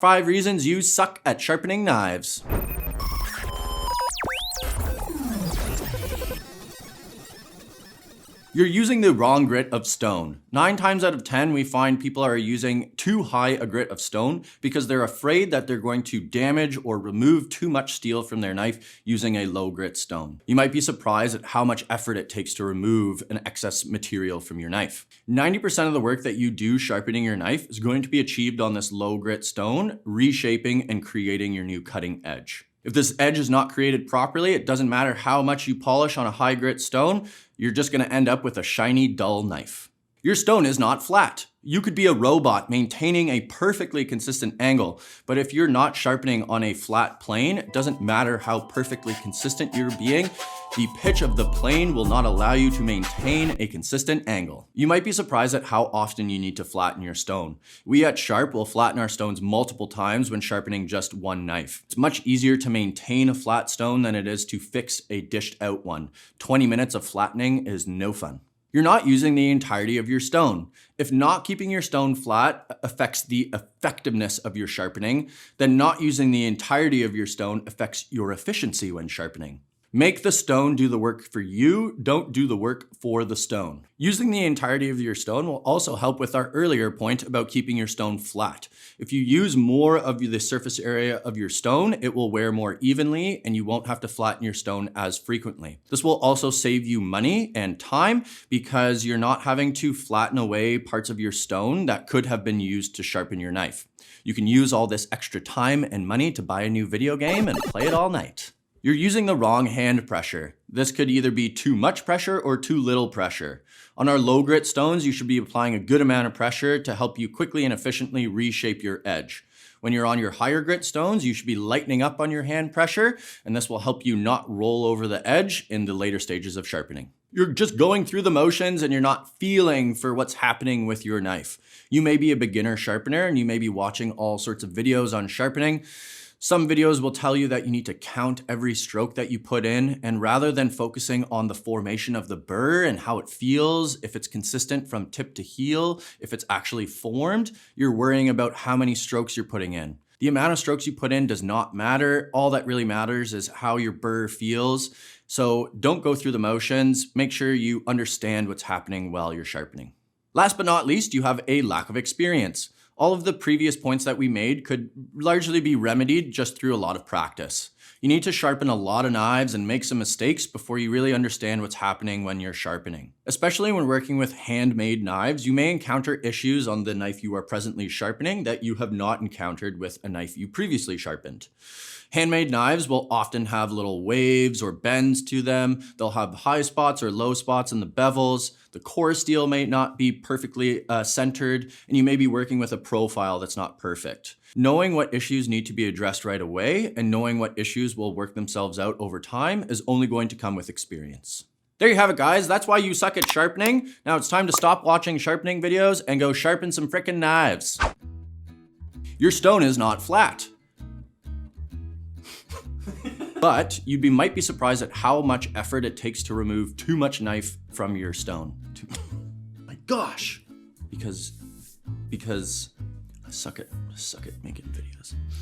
5 reasons you suck at sharpening knives. You're using the wrong grit of stone. 9 times out of 10, we find people are using too high a grit of stone because they're afraid that they're going to damage or remove too much steel from their knife using a low grit stone. You might be surprised at how much effort it takes to remove an excess material from your knife. 90% of the work that you do sharpening your knife is going to be achieved on this low grit stone, reshaping and creating your new cutting edge. If this edge is not created properly, it doesn't matter how much you polish on a high grit stone, you're just going to end up with a shiny, dull knife. Your stone is not flat. You could be a robot maintaining a perfectly consistent angle, but if you're not sharpening on a flat plane, it doesn't matter how perfectly consistent you're being, the pitch of the plane will not allow you to maintain a consistent angle. You might be surprised at how often you need to flatten your stone. We at Sharp will flatten our stones multiple times when sharpening just one knife. It's much easier to maintain a flat stone than it is to fix a dished out one. 20 minutes of flattening is no fun. You're not using the entirety of your stone. If not keeping your stone flat affects the effectiveness of your sharpening, then not using the entirety of your stone affects your efficiency when sharpening. Make the stone do the work for you, don't do the work for the stone. Using the entirety of your stone will also help with our earlier point about keeping your stone flat. If you use more of the surface area of your stone, it will wear more evenly and you won't have to flatten your stone as frequently. This will also save you money and time because you're not having to flatten away parts of your stone that could have been used to sharpen your knife. You can use all this extra time and money to buy a new video game and play it all night. You're using the wrong hand pressure. This could either be too much pressure or too little pressure. On our low grit stones, you should be applying a good amount of pressure to help you quickly and efficiently reshape your edge. When you're on your higher grit stones, you should be lightening up on your hand pressure, and this will help you not roll over the edge in the later stages of sharpening. You're just going through the motions and you're not feeling for what's happening with your knife. You may be a beginner sharpener and you may be watching all sorts of videos on sharpening. Some videos will tell you that you need to count every stroke that you put in, and rather than focusing on the formation of the burr and how it feels, if it's consistent from tip to heel, if it's actually formed, you're worrying about how many strokes you're putting in. The amount of strokes you put in does not matter. All that really matters is how your burr feels. So don't go through the motions. Make sure you understand what's happening while you're sharpening. Last but not least, you have a lack of experience. All of the previous points that we made could largely be remedied just through a lot of practice. You need to sharpen a lot of knives and make some mistakes before you really understand what's happening when you're sharpening. Especially when working with handmade knives, you may encounter issues on the knife you are presently sharpening that you have not encountered with a knife you previously sharpened. Handmade knives will often have little waves or bends to them. They'll have high spots or low spots in the bevels. The core steel may not be perfectly centered, and you may be working with a profile that's not perfect. Knowing what issues need to be addressed right away and knowing what issues will work themselves out over time is only going to come with experience. There you have it, guys. That's why you suck at sharpening. Now it's time to stop watching sharpening videos and go sharpen some frickin' knives. Your stone is not flat. But you might be surprised at how much effort it takes to remove too much knife from your stone. My gosh! Because I suck at making videos.